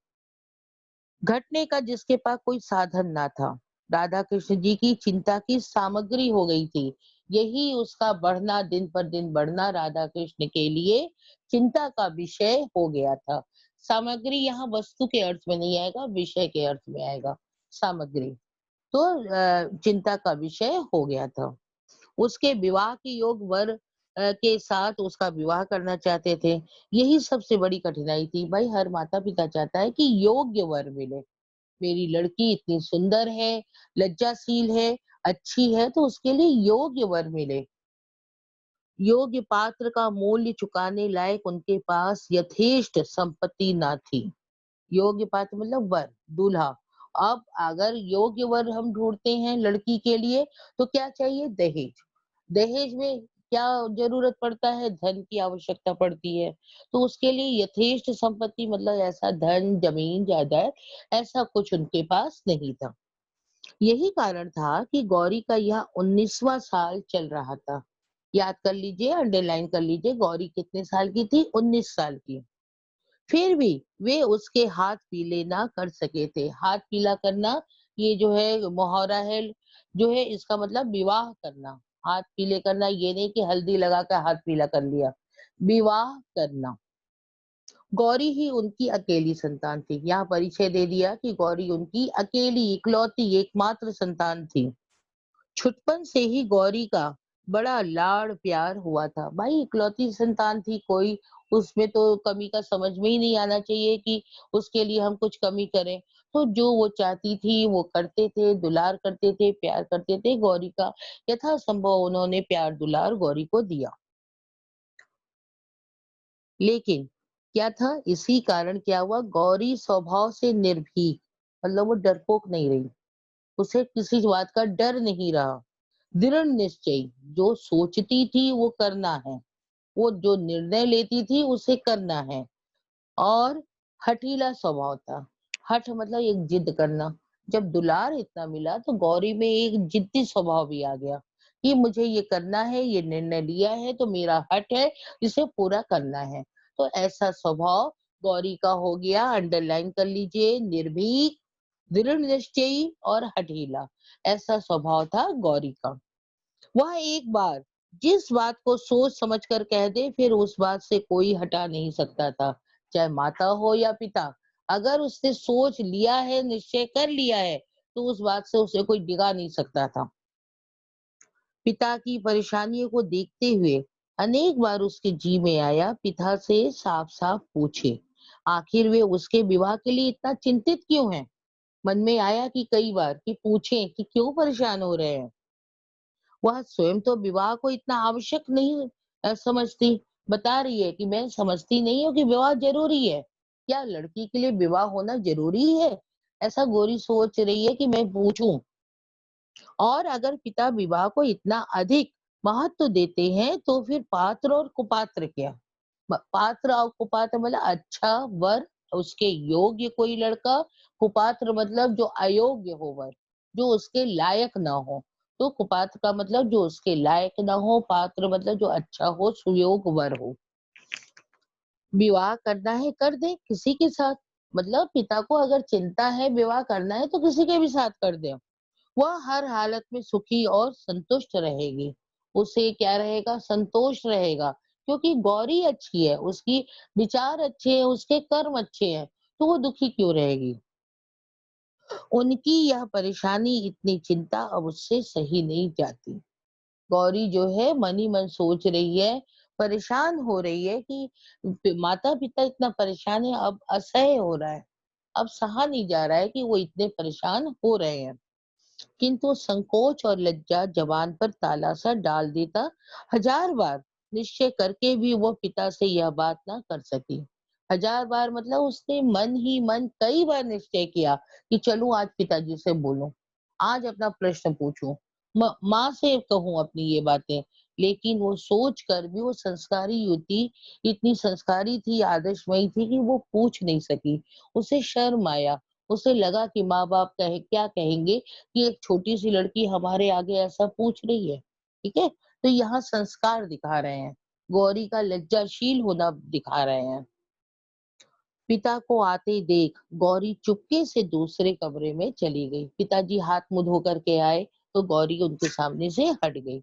घटने का जिसके पास कोई साधन ना था। राधा कृष्ण जी की चिंता की सामग्री हो गई थी। यही उसका बढ़ना, दिन पर दिन बढ़ना राधा कृष्ण के लिए चिंता का विषय हो गया था। सामग्री यहाँ वस्तु के अर्थ में नहीं आएगा, विषय के अर्थ में आएगा, सामग्री। तो चिंता का विषय हो गया था। उसके विवाह के योग वर के साथ उसका विवाह करना चाहते थे। यही सबसे बड़ी कठिनाई थी। भाई हर माता-पिता चाहता है कि योग्य वर मिले। मेरी लड़की इतनी सुंदर है, लज्जाशील है, अच्छी है तो उसके लिए योग्य वर मिले। योग्य पात्र का मूल्य चुकाने लायक उनके पास यथेष्ट संपत्ति ना थी। योग्य पात्र मतलब वर, दूल्हा। अब अगर योग्य वर हम ढूँढते हैं लड़की के लिए तो क्या चाहिए? दहेज। दहेज में क्या ज़रूरत पड़ता है? धन की आवश्यकता पड़ती है। तो उसके लिए यथेष्ट संपत्ति मतलब ऐसा धन, ज़मीन, जायदाद ऐसा कुछ उनके पास नहीं था। यही कारण था कि गौरी का यह 19वाँ साल चल रहा था। याद कर लीजिए, अंडरलाइन कर लीजिए, गौरी कितने साल की थी? 19 साल की। फिर भी वे उसके हाथ पीले ना कर सके थे। हाथ पीला करना ये जो है मुहावरा है, जो है इसका मतलब विवाह करना। हाथ पीले करना ये नहीं कि हल्दी लगा कर हाथ पीला कर लिया। विवाह करना। गौरी ही उनकी अकेली संतान थी। यहाँ परिचय दे दिया कि गौरी उनकी अकेली, इकलौती, एकमात्र संतान थी। छुटपन से ही गौरी का बड़ा लाड़ प्यार हुआ था। भाई इकलौती संतान थी, कोई उसमें तो कमी का समझ में ही नहीं आना चाहिए कि उसके लिए हम कुछ कमी करें। तो जो वो चाहती थी वो करते थे, दुलार करते थे, प्यार करते थे। गौरी का यथासंभव उन्होंने प्यार दुलार गौरी को दिया। लेकिन क्या था, इसी कारण क्या हुआ, गौरी स्वभाव से निर्भीक, मतलब वो डरपोक नहीं रही। उसे किसी बात का डर नहीं रहा। दृढ़ निश्चयी, जो सोचती थी वो करना है, वो जो निर्णय लेती थी उसे करना है। और हठीला स्वभाव था। हठ मतलब एक जिद करना। जब दुलार इतना मिला तो गौरी में एक जिद्दी स्वभाव भी आ गया कि मुझे ये करना है, ये निर्णय लिया है तो मेरा हठ है, इसे पूरा करना है। तो ऐसा स्वभाव गौरी का हो गया। अंडरलाइन कर लीजिए, निर्भीक, दृढ़ निश्चयी और हठीला, ऐसा स्वभाव था गौरी का। वह एक बार जिस बात को सोच समझ कर कह दे फिर उस बात से कोई हटा नहीं सकता था, चाहे माता हो या पिता। अगर उसने सोच लिया है, निश्चय कर लिया है तो उस बात से उसे कोई डिगा नहीं सकता था। पिता की परेशानियों को देखते हुए अनेक बार उसके जी में आया पिता से साफ साफ पूछे, आखिर वे उसके विवाह के लिए इतना चिंतित क्यों हैं। मन में आया कि कई बार कि पूछें कि क्यों परेशान हो रहे हैं। वह स्वयं तो विवाह को इतना आवश्यक नहीं समझती। बता रही है कि मैं समझती नहीं हूँ कि विवाह ज़रूरी है। क्या लड़की के लिए विवाह होना ज़रूरी है? ऐसा गौरी सोच रही है कि मैं पूछूँ। और अगर पिता विवाह को इतना अधिक महत्व देते हैं तो फिर पात्र और कुपात्र क्या? पात्र और कुपात्र मतलब अच्छा वर, उसके योग्य कोई लड़का, कुपात्र मतलब जो अयोग्य हो वर, जो उसके लायक ना हो। तो कुपात्र का मतलब जो उसके लायक ना हो, पात्र मतलब जो अच्छा हो, सुयोग वर हो। विवाह करना है कर दे किसी के साथ, मतलब पिता को अगर चिंता है विवाह करना है तो किसी के भी साथ कर दे। वह हर हालत में सुखी और संतुष्ट रहेगी। उसे क्या रहेगा? संतोष रहेगा। क्योंकि गौरी अच्छी है, उसकी विचार अच्छे हैं, उसके कर्म अच्छे हैं, तो वो दुखी क्यों रहेगी? उनकी यह परेशानी, इतनी चिंता अब उससे सही नहीं जाती। गौरी जो है मन ही मन सोच रही है, परेशान हो रही है कि माता-पिता इतना परेशान है, अब असह्य हो रहा है। अब सहा नहीं जा रहा है कि वो इतने परेशान हो रहे हैं। किंतु संकोच और लज्जा जबान पर ताला सा डाल देता। हजार बार निश्चय करके भी वो पिता से यह बात ना कर सकी। हजार बार मतलब उसने मन ही मन कई बार निश्चय किया कि चलूं आज पिताजी से बोलूं, आज अपना प्रश्न पूछूं, माँ से कहूं अपनी ये बातें। लेकिन वो सोच कर भी, वो संस्कारी युवती इतनी संस्कारी थी, आदर्शमयी थी कि वो पूछ नहीं सकी। उसे शर्म आया। उसे लगा कि माँ बाप कहे क्या कहेंगे कि एक छोटी-सी लड़की हमारे आगे ऐसा पूछ रही है, ठीक है? तो यहाँ संस्कार दिखा रहे हैं, गौरी का लज्जाशील होना दिखा रहे हैं। पिता को आते देख गौरी चुपके से दूसरे कमरे में चली गई। पिताजी हाथ मुंह धो करके आए तो गौरी उनके सामने से हट गई।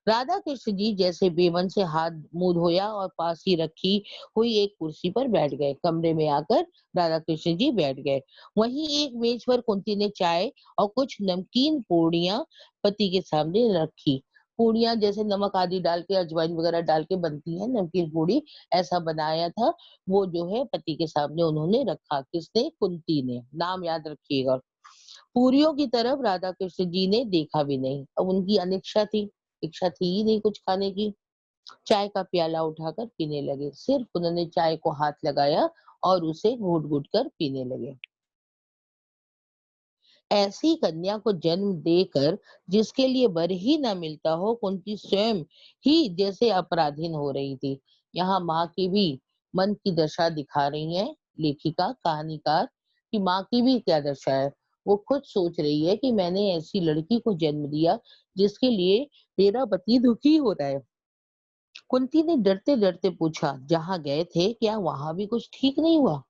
राधा कृष्ण जी जैसे बेमन से हाथ मुंह धोया और पास ही रखी हुई एक कुर्सी पर बैठ गए। कमरे में आकर राधा कृष्ण जी बैठ गए। वहीं एक मेज पर कुंती ने चाय और कुछ नमकीन पूड़ियां पति के सामने रखी। पूड़ियां जैसे नमक आदि डाल के, अजवाइन वगैरह डाल के बनती है नमकीन पूड़ी, ऐसा बनाया था। वो जो है पति के सामने उन्होंने रखा। किसने? कुंती ने। नाम याद रखिएगा। पूरियों की तरफ राधा कृष्ण जी ने देखा भी नहीं। अब उनकी अनिच्छा थी, इच्छा थी ही नहीं कुछ खाने की। चाय का प्याला उठाकर पीने लगे। सिर्फ उन्होंने चाय को हाथ लगाया और उसे घूट-घूट कर पीने लगे। ऐसी कन्या को जन्म देकर जिसके लिए वर ही न मिलता हो, कुंती स्वयं ही जैसे अपराधीन हो रही थी। यहाँ माँ की भी मन की दशा दिखा रही है लेखिका, कहानीकार, कि माँ की भी क्या दशा है। वो खुद सोच रही है कि मैंने ऐसी लड़की को जन्म दिया जिसके लिए मेरा पति दुखी हो रहा है। कुंती ने डरते-डरते पूछा, "जहाँ गए थे, क्या वहाँ भी कुछ ठीक नहीं हुआ?"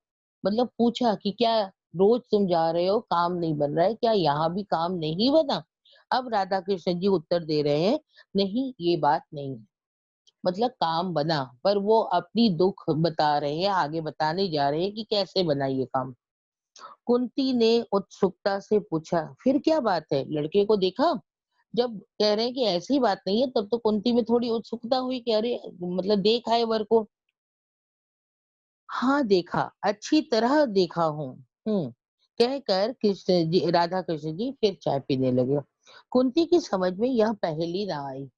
मतलब पूछा कि क्या रोज तुम जा रहे हो, काम नहीं बन रहा है, क्या यहाँ भी काम नहीं बना? अब राधा कृष्ण जी उत्तर दे रहे हैं, "नहीं, ये बात नहीं है।" मतलब काम बना, पर वो अपनी दुःख बता रहे हैं, आगे बताने जा रहे हैं कि कैसे बना ये काम। कुंती ने उत्सुकता से पूछा, "फिर क्या बात है? लड़के को देखा?" जब कह रहे हैं कि ऐसी बात नहीं है, तब तो कुंती में थोड़ी उत्सुकता हुई कि अरे! मतलब देखा है वर को। हाँ, देखा, अच्छी तरह देखा हूँ। कहकर राधा कृष्ण जी फिर चाय पीने लगे। कुंती की समझ में यह पहेली ना आई।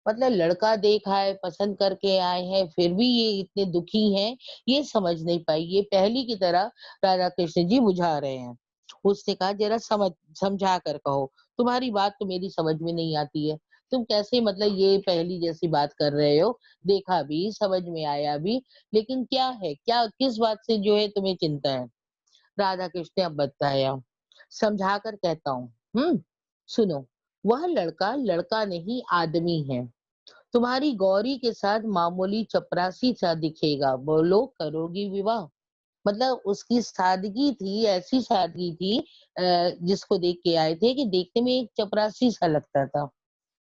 मतलब लड़का देखा है, पसंद करके आए हैं, फिर भी ये इतने दुखी हैं, ये समझ नहीं पाई। ये पहेली की तरह राधा कृष्ण जी बुझा रहे हैं। उसने कहा, "ज़रा समझा कर कहो, तुम्हारी बात तो मेरी समझ में नहीं आती है। तुम कैसे मतलब ये पहेली जैसी बात कर रहे हो? देखा भी, समझ में आया भी, लेकिन क्या है? क्या किस बात से जो है तुम्हें चिंता है?" राधा कृष्ण ने अब बताया, "समझा कर कहता हूँ, सुनो, वह लड़का लड़का नहीं आदमी है। तुम्हारी गौरी के साथ मामूली चपरासी सा दिखेगा, बोलो करोगी विवाह?" मतलब उसकी सादगी थी, ऐसी सादगी थी जिसको देख के आए थे कि देखने में एक चपरासी सा लगता था।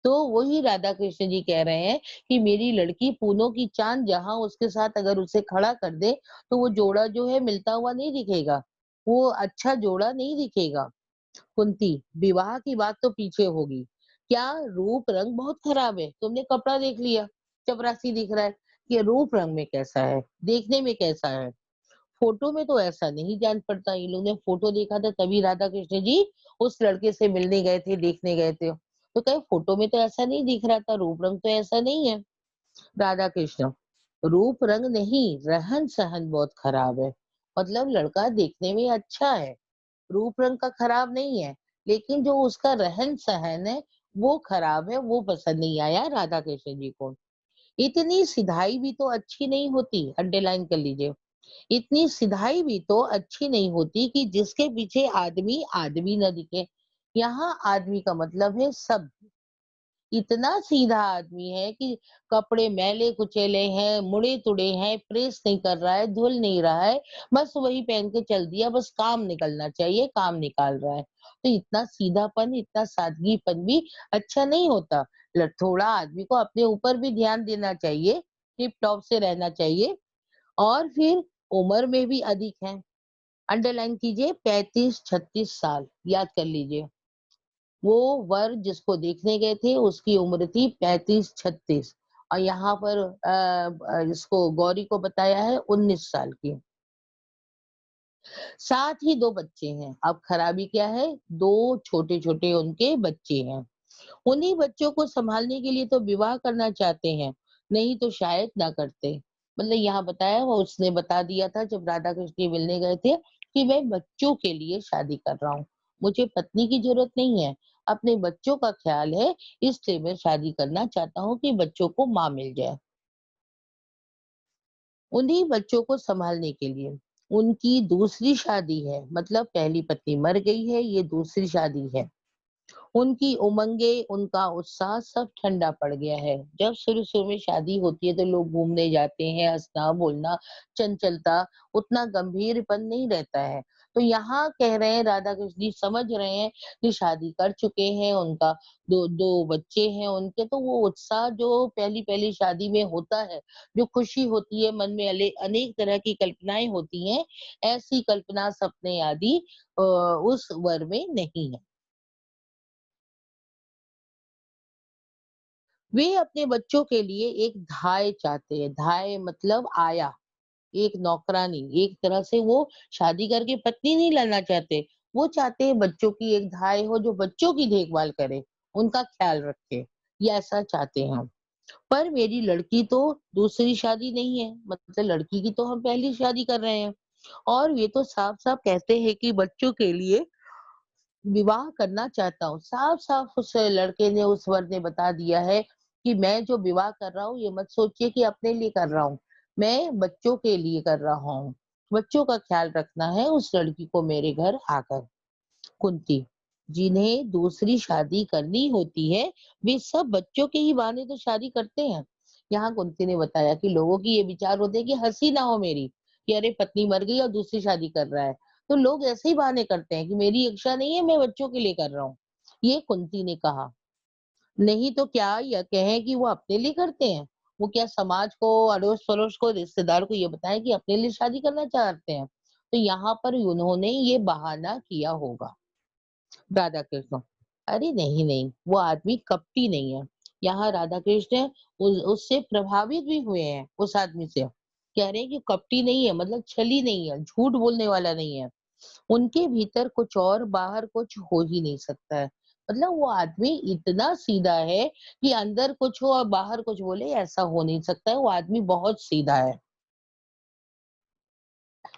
तो वही राधा कृष्ण जी कह रहे हैं कि मेरी लड़की पूनों की चाँद जहाँ उसके साथ अगर उसे खड़ा कर दे, तो वो जोड़ा जो है मिलता हुआ नहीं दिखेगा। वो अच्छा जोड़ा नहीं दिखेगा। कुंती, विवाह की बात तो पीछे होगी। क्या रूप रंग बहुत खराब है? तुमने कपड़ा देख लिया, चपरासी दिख रहा है। ये रूप रंग में कैसा है? देखने में कैसा है? फोटो में तो ऐसा नहीं जान पड़ता। इन लोगों ने फोटो देखा था तभी राधा कृष्ण जी उस लड़के से मिलने गए थे, देखने गए थे। तो कहे फोटो में तो ऐसा नहीं दिख रहा था, रूप रंग तो ऐसा नहीं है। राधा कृष्ण, रूप रंग नहीं, रहन-सहन बहुत खराब है। मतलब लड़का देखने में अच्छा है, रूप रंग का खराब नहीं है, लेकिन जो उसका रहन-सहन है, वो खराब है, वो पसंद नहीं आया राधा कृष्ण जी को। इतनी सिधाई भी तो अच्छी नहीं होती, अंडरलाइन कर लीजिए। इतनी सिधाई भी तो अच्छी नहीं होती कि जिसके पीछे आदमी आदमी न दिखे। यहाँ आदमी का मतलब है सब। इतना सीधा आदमी है कि कपड़े मैले-कुचेले हैं, मुड़े-तुड़े हैं, प्रेस नहीं कर रहा है, धुल नहीं रहा है, बस वही पहन के चल दिया, बस काम निकलना चाहिए, काम निकाल रहा है। तो इतना सीधापन, इतना सादगीपन भी अच्छा नहीं होता। थोड़ा आदमी को अपने ऊपर भी ध्यान देना चाहिए, टिप-टॉप से रहना चाहिए और फिर उम्र में भी अधिक हैं। अंडरलाइन कीजिए 35-36 साल, याद कर लीजिए। वो वर जिसको देखने गए थे उसकी उम्र थी 35-36 और यहाँ पर इसको गौरी को बताया है 19 साल की। साथ ही 2 बच्चे हैं। अब खराबी क्या है? 2 छोटे-छोटे उनके बच्चे हैं। उन्हीं बच्चों को सँभालने के लिए तो विवाह करना चाहते हैं, नहीं तो शायद ना करते। मतलब यहाँ बताया वो उसने बता दिया था जब राधा कृष्ण जी मिलने गए थे कि मैं बच्चों के लिए शादी कर रहा हूँ। मुझे पत्नी की ज़रूरत नहीं है, अपने बच्चों का ख़्याल है इसलिए मैं शादी करना चाहता हूँ कि बच्चों को माँ मिल जाए। उन्हीं बच्चों को सँभालने के लिए। उनकी दूसरी शादी है, मतलब पहली पत्नी मर गई है, ये दूसरी शादी है। उनकी उमंगे, उनका उत्साह सब ठंडा पड़ गया है। जब शुरू-शुरू में शादी होती है तो लोग घूमने जाते हैं, हँसना-बोलना, चंचलता, उतना गंभीरपन नहीं रहता है। तो यहाँ कह रहे हैं राधा कृष्ण जी समझ रहे हैं कि शादी कर चुके हैं, उनका 2 बच्चे हैं उनके, तो वो उत्साह जो पहली-पहली शादी में होता है, जो खुशी होती है, मन में अनेक तरह की कल्पनाएँ होती हैं, ऐसी कल्पना, सपने आदि उस वर में नहीं है। वे अपने बच्चों के लिए एक धाय चाहते हैं। धाय मतलब आया, एक नौकरानी, एक तरह से वो शादी करके पत्नी नहीं लाना चाहते। वो चाहते हैं बच्चों की एक धाय हो जो बच्चों की देखभाल करे, उनका ख्याल रखे, ये ऐसा चाहते हैं हम। पर मेरी लड़की तो दूसरी शादी नहीं है, मतलब लड़की की तो हम पहली शादी कर रहे हैं और ये तो साफ-साफ कहते हैं कि बच्चों के लिए विवाह करना चाहता हूँ। साफ-साफ उस लड़के ने, उस वर ने बता दिया है कि मैं जो विवाह कर रहा हूँ, ये मत सोचिए कि अपने लिए कर रहा हूँ। मैं बच्चों के लिए कर रहा हूँ। बच्चों का ख्याल रखना है उस लड़की को मेरे घर आकर। कुंती, जिन्हें दूसरी शादी करनी होती है, वे सब बच्चों के ही बहाने तो शादी करते हैं। यहाँ कुंती ने बताया कि लोगों की ये विचार होते हैं कि हँसी ना हो मेरी, कि अरे पत्नी मर गई और दूसरी शादी कर रहा है। तो लोग ऐसे ही बहाने करते हैं कि मेरी इच्छा नहीं है, मैं बच्चों के लिए कर रहा हूँ। ये कुंती ने कहा। नहीं तो क्या यह कहें कि वो अपने लिए करते हैं? वो क्या समाज को, अड़ोस-पड़ोस को, रिश्तेदार को ये बताएँ कि अपने लिए शादी करना चाहते हैं? तो यहाँ पर उन्होंने ये बहाना किया होगा। राधा कृष्ण, अरे नहीं, नहीं, वो आदमी कपटी नहीं है। यहाँ राधा कृष्ण उससे प्रभावित भी हुए हैं, उस आदमी से। कह रहे हैं कि कपटी नहीं है, मतलब छली नहीं है, झूठ बोलने वाला नहीं है। उनके भीतर कुछ और, बाहर कुछ हो ही नहीं सकता है। मतलब वो आदमी इतना सीधा है कि अंदर कुछ हो और बाहर कुछ बोले, ऐसा हो नहीं सकता है। वो आदमी बहुत सीधा है।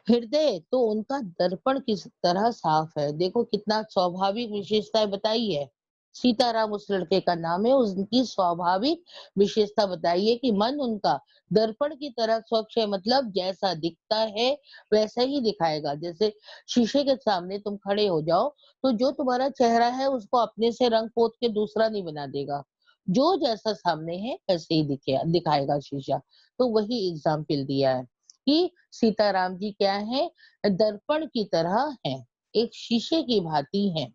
हृदय तो उनका दर्पण किस तरह साफ है। देखो कितना स्वाभाविक विशेषताएँ बताई है। सीताराम उस लड़के का नाम है, उनकी स्वाभाविक विशेषता बताई है कि मन उनका दर्पण की तरह स्वच्छ है, मतलब जैसा दिखता है वैसा ही दिखाएगा। जैसे शीशे के सामने तुम खड़े हो जाओ, तो जो तुम्हारा चेहरा है उसको अपने से रंग पोत के दूसरा नहीं बना देगा। जो जैसा सामने है वैसे ही दिखाएगा शीशा। तो वही एग्ज़ाम्पल दिया है। कि सीताराम जी क्या हैं? दर्पण की तरह हैं, एक शीशे की भांति हैं।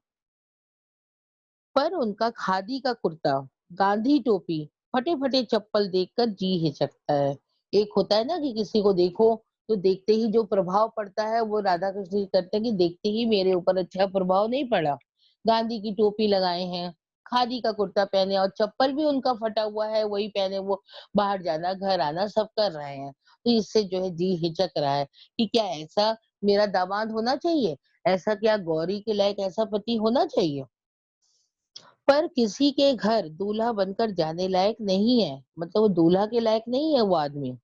पर उनका खादी का कुर्ता, गांधी टोपी, फटे-फटे चप्पल देखकर जी हिचकता है। एक होता है ना कि किसी को देखो तो देखते ही जो प्रभाव पड़ता है वो राधा कृष्ण जी करते हैं कि देखते ही मेरे ऊपर अच्छा प्रभाव नहीं पड़ा। गांधी की टोपी लगाए हैं, खादी का कुर्ता पहने और चप्पल भी उनका फटा हुआ है, वही पहने वो बाहर जाना, घर आना सब कर रहे हैं। तो इससे जो है जी हिचक रहा है कि क्या ऐसा मेरा दामाद होना चाहिए? ऐसा क्या गौरी के लायक ऐसा पति होना चाहिए? पर किसी के घर दूल्हा बनकर जाने लायक नहीं है, मतलब वो दूल्हा के लायक नहीं है वो आदमी।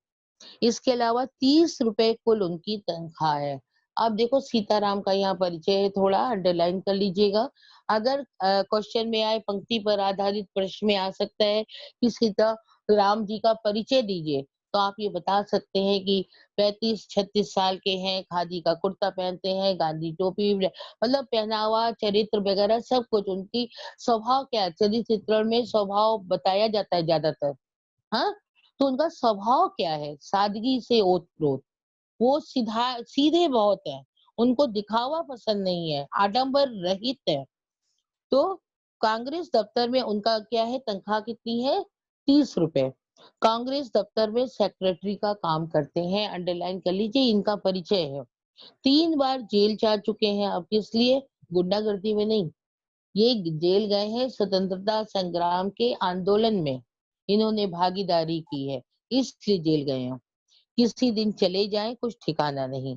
इसके अलावा ₹30 कुल उनकी तनख्वाह है। अब देखो सीताराम का यहाँ परिचय थोड़ा अंडरलाइन कर लीजिएगा। अगर क्वेश्चन में आए, पंक्ति पर आधारित प्रश्न में आ सकता है कि सीता राम जी का परिचय दीजिए, तो आप ये बता सकते हैं कि 35-36 साल के हैं, खादी का कुर्ता पहनते हैं, गांधी टोपी मतलब पहनावा, चरित्र वगैरह सब कुछ उनकी स्वभाव क्या है, चरित्र चित्रण में स्वभाव बताया जाता है ज़्यादातर। हाँ? तो उनका स्वभाव क्या है? सादगी से ओत-प्रोत। वो सीधे बहुत हैं। उनको दिखावा पसंद नहीं है, आडंबर रहित है। तो कांग्रेस दफ्तर में उनका क्या है, तनख्वाह कितनी है? ₹30। कांग्रेस दफ्तर में सेक्रेटरी का काम करते हैं, अंडरलाइन कर लीजिए, इनका परिचय है। 3 बार जेल जा चुके हैं, अब किस लिए? गुंडागर्दी में नहीं। ये जेल गए हैं स्वतंत्रता संग्राम के आंदोलन में, इन्होंने भागीदारी की है, इसलिए जेल गए हैं। किसी दिन चले जाएँ कुछ ठिकाना नहीं।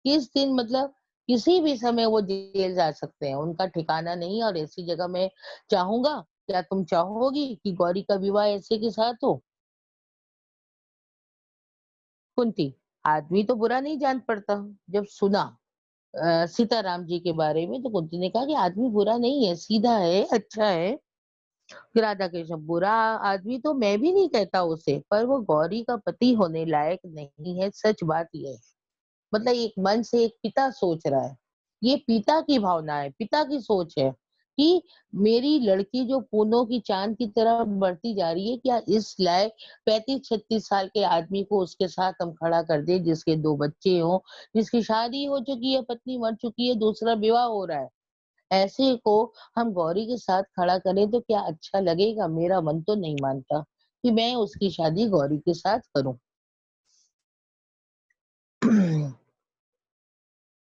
किस दिन मतलब किसी भी समय वो जेल जा सकते हैं, उनका ठिकाना नहीं और ऐसी जगह मैं चाहूँगा, क्या तुम चाहोगी कि गौरी का विवाह ऐसे के साथ हो? कुंती, आदमी तो बुरा नहीं जान पड़ता। जब सुना सीताराम जी के बारे में तो कुंती ने कहा कि आदमी बुरा नहीं है, सीधा है, अच्छा है। राधा कृष्ण, बुरा आदमी तो मैं भी नहीं कहता उसे, पर वो गौरी का पति होने लायक नहीं है, सच बात ये है। मतलब एक मन से एक पिता सोच रहा है। ये पिता की भावना है, पिता की सोच है कि मेरी लड़की जो फूलों की चाँद की तरह बढ़ती जा रही है, क्या इस लायक 35-36 साल के आदमी को उसके साथ हम खड़ा कर दें, जिसके 2 बच्चे हों, जिसकी शादी हो चुकी है, पत्नी मर चुकी है, दूसरा विवाह हो रहा है। ऐसे को हम गौरी के साथ खड़ा करें तो क्या अच्छा लगेगा? मेरा मन तो नहीं मानता कि मैं उसकी शादी गौरी के साथ करूँ।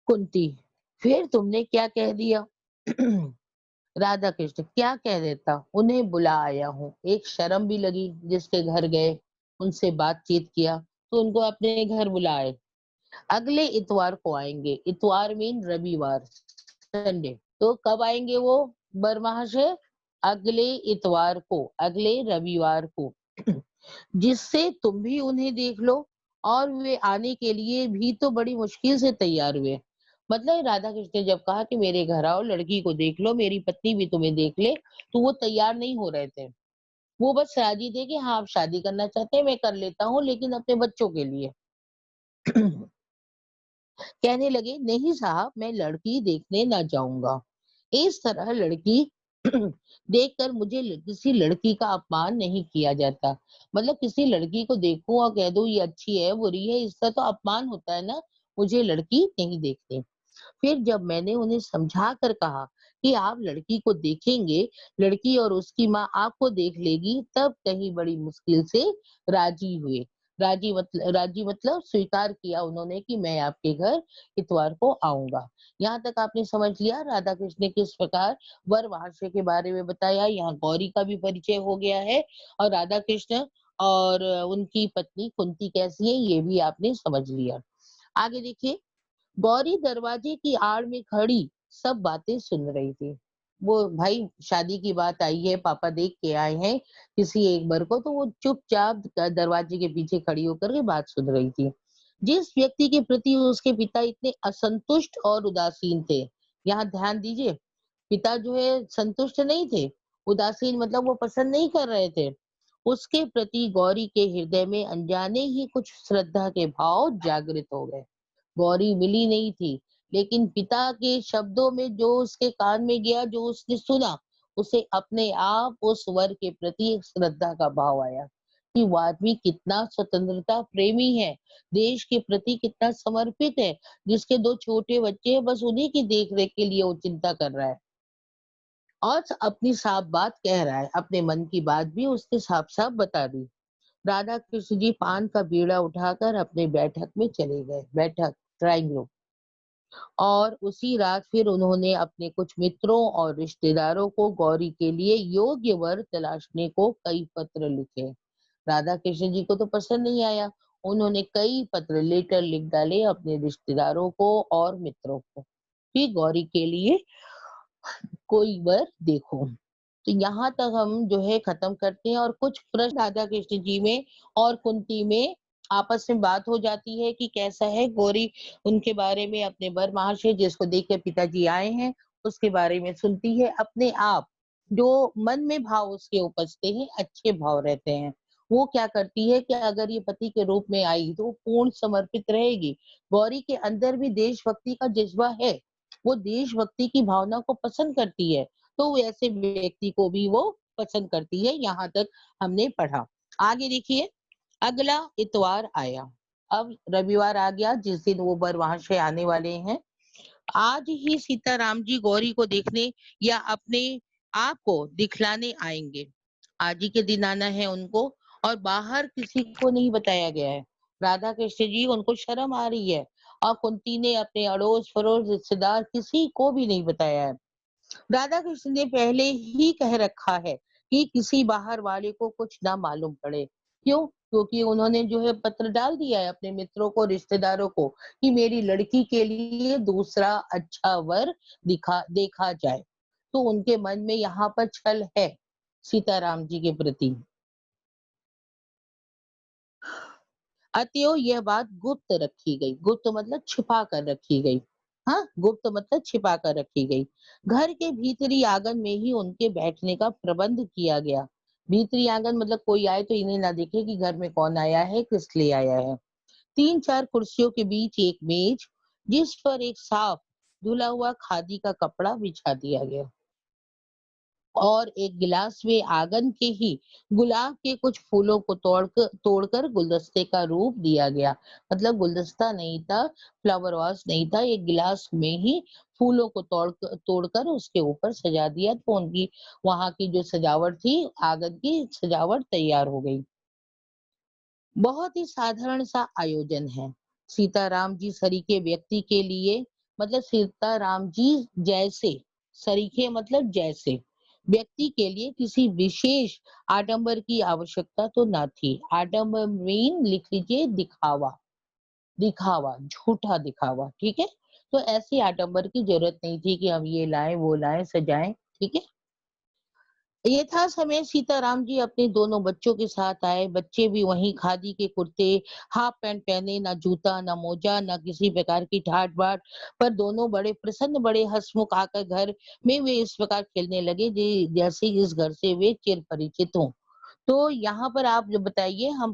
कुंती, फिर तुमने क्या कह दिया? राधा कृष्ण, क्या कह देता? उन्हें बुला आया हूँ। एक शर्म भी लगी, जिसके घर गए, उनसे बातचीत किया, तो उनको अपने घर बुलाए। अगले इतवार को आएंगे। इतवार मीन रविवार, संडे। तो कब आएंगे वो बरमाशे? अगले इतवार को, अगले रविवार को। जिससे तुम भी उन्हें देख लो, और वे आने के लिए भी तो बड़ी मुश्किल से तैयार हुए। मतलब राधा कृष्ण ने जब कहा कि मेरे घर आओ, लड़की को देख लो, मेरी पत्नी भी तुम्हें देख ले, तो वो तैयार नहीं हो रहे थे। वो बस राजी थे कि हाँ, आप शादी करना चाहते हैं, मैं कर लेता हूँ, लेकिन अपने बच्चों के लिए। कहने लगे, नहीं साहब, मैं लड़की देखने ना जाऊंगा। इस तरह लड़की देखकर मुझे किसी लड़की का अपमान नहीं किया जाता। मतलब किसी लड़की को देखूं और कह दूं ये अच्छी है, बुरी है, इसका तो अपमान होता है ना। मुझे लड़की नहीं देखनी। फिर जब मैंने उन्हें समझा कर कहा कि आप लड़की को देखेंगे, लड़की और उसकी माँ आपको देख लेगी, तब कहीं बड़ी मुश्किल से राजी हुए। राजी मतलब स्वीकार किया उन्होंने कि मैं आपके घर इतवार को आऊँगा। यहाँ तक आपने समझ लिया राधा कृष्ण ने किस प्रकार वरवहास्य के बारे में बताया। यहाँ गौरी का भी परिचय हो गया है, और राधा कृष्ण और उनकी पत्नी कुंती कैसी है, ये भी आपने समझ लिया। आगे देखिए, गौरी दरवाजे की आड़ में खड़ी सब बातें सुन रही थी। वो भाई शादी की बात आई है, पापा देख के आए हैं किसी एक बर को, तो वो चुपचाप दरवाजे के पीछे खड़ी होकर के बात सुन रही थी। जिस व्यक्ति के प्रति उसके पिता इतने असंतुष्ट और उदासीन थे, यहाँ ध्यान दीजिए, पिता जो है संतुष्ट नहीं थे, उदासीन मतलब वो पसंद नहीं कर रहे थे। उसके प्रति गौरी के हृदय में अनजाने ही कुछ श्रद्धा के भाव जागृत हो गए। गौरी मिली नहीं थी, लेकिन पिता के शब्दों में जो उसके कान में गया, जो उसने सुना, उसे अपने आप उस वर के प्रति एक श्रद्धा का भाव आया कि वो आदमी कितना स्वतंत्रता प्रेमी है, देश के प्रति कितना समर्पित है, जिसके 2 छोटे बच्चे हैं, बस उन्हीं की देख-रेख के लिए वो चिंता कर रहा है। और अपनी साफ बात कह रहा है, अपने मन की बात भी उसने साफ-साफ बता दी। राधा कृष्ण जी पान का बीड़ा उठाकर अपने बैठक में चले गए। बैठक, ड्राइंग रूम। और उसी रात फिर उन्होंने अपने कुछ मित्रों और रिश्तेदारों को गौरी के लिए योग्य वर तलाशने को कई पत्र लिखे। राधा कृष्ण जी को तो पसंद नहीं आया। उन्होंने कई पत्र, लेटर लिख डाले अपने रिश्तेदारों को और मित्रों को कि गौरी के लिए कोई वर देखो। तो यहाँ तक हम जो है खत्म करते हैं, और कुछ प्रश्न राधा कृष्ण जी में और कुंती में आपस में बात हो जाती है कि कैसा है गौरी, उनके बारे में अपने वर महाशय जिसको देख के पिताजी आए हैं, उसके बारे में सुनती है। अपने आप जो मन में भाव उसके उपजते हैं, अच्छे भाव रहते हैं। वो क्या करती है कि अगर ये पति के रूप में आई तो वो पूर्ण समर्पित रहेगी। गौरी के अंदर भी देशभक्ति का जज्बा है, वो देशभक्ति की भावना को पसंद करती है, तो वैसे व्यक्ति को भी वो पसंद करती है। यहाँ तक हमने पढ़ा। आगे देखिए, अगला इतवार आया। अब रविवार आ गया, जिस दिन वो वर वहां से आने वाले हैं। आज ही सीताराम जी गौरी को देखने या अपने आप को दिखलाने आएंगे। आज ही के दिन आना है उनको, और बाहर किसी को नहीं बताया गया है। राधा कृष्ण जी उनको शर्म आ रही है, और कुंती ने अपने अड़ोस पड़ोस रिश्तेदार किसी को भी नहीं बताया है। राधा कृष्ण ने पहले ही कह रखा है कि किसी बाहर वाले को कुछ ना मालूम पड़े। क्यों? क्योंकि उन्होंने जो है पत्र डाल दिया है अपने मित्रों को, रिश्तेदारों को कि मेरी लड़की के लिए दूसरा अच्छा वर देखा जाए। तो उनके मन में यहाँ पर छल है सीताराम जी के प्रति। अतएव यह बात गुप्त रखी गई। गुप्त मतलब छुपा कर रखी गई। हाँ, गुप्त मतलब छिपा कर रखी गई। घर के भीतरी आंगन में ही उनके बैठने का प्रबंध किया गया। भीतरी आंगन मतलब कोई आए तो इन्हें ना दिखे कि घर में कौन आया है, किस लिए आया है। 3-4 कुर्सियों के बीच एक मेज, जिस पर एक साफ धुला हुआ खादी का कपड़ा बिछा दिया गया। और एक गिलास में आंगन के ही गुलाब के कुछ फूलों को तोड़कर गुलदस्ते का रूप दिया गया। मतलब गुलदस्ता नहीं था, फ्लावर वास नहीं था, एक गिलास में ही फूलों को तोड़कर उसके ऊपर सजा दिया, तो उनकी वहाँ की जो सजावट थी, आंगन की सजावट तैयार हो गई। बहुत ही साधारण सा आयोजन है। सीताराम जी सरीखे व्यक्ति के लिए, मतलब सीताराम जी जैसे, सरीखे मतलब जैसे व्यक्ति के लिए किसी विशेष आडंबर की आवश्यकता तो ना थी। आडंबर मीन लिख लीजिए दिखावा, दिखावा, झूठा दिखावा, ठीक है? तो ऐसी आडंबर की जरूरत नहीं थी कि हम ये लाएं, वो लाएं, सजाएं, ठीक है? ये था समय सीताराम जी अपने दोनों बच्चों के साथ आए, बच्चे भी वहीं खादी के कुर्ते, हाफ पैंट पहने, ना जूता, ना मोजा, ना किसी प्रकार की ठाट-बाट, पर दोनों बड़े प्रसन्न, बड़े हँसमुख आकर घर में वे इस प्रकार खेलने लगे जैसे इस घर से वे चिर परिचित हों। तो यहाँ पर आप जो बताइए हम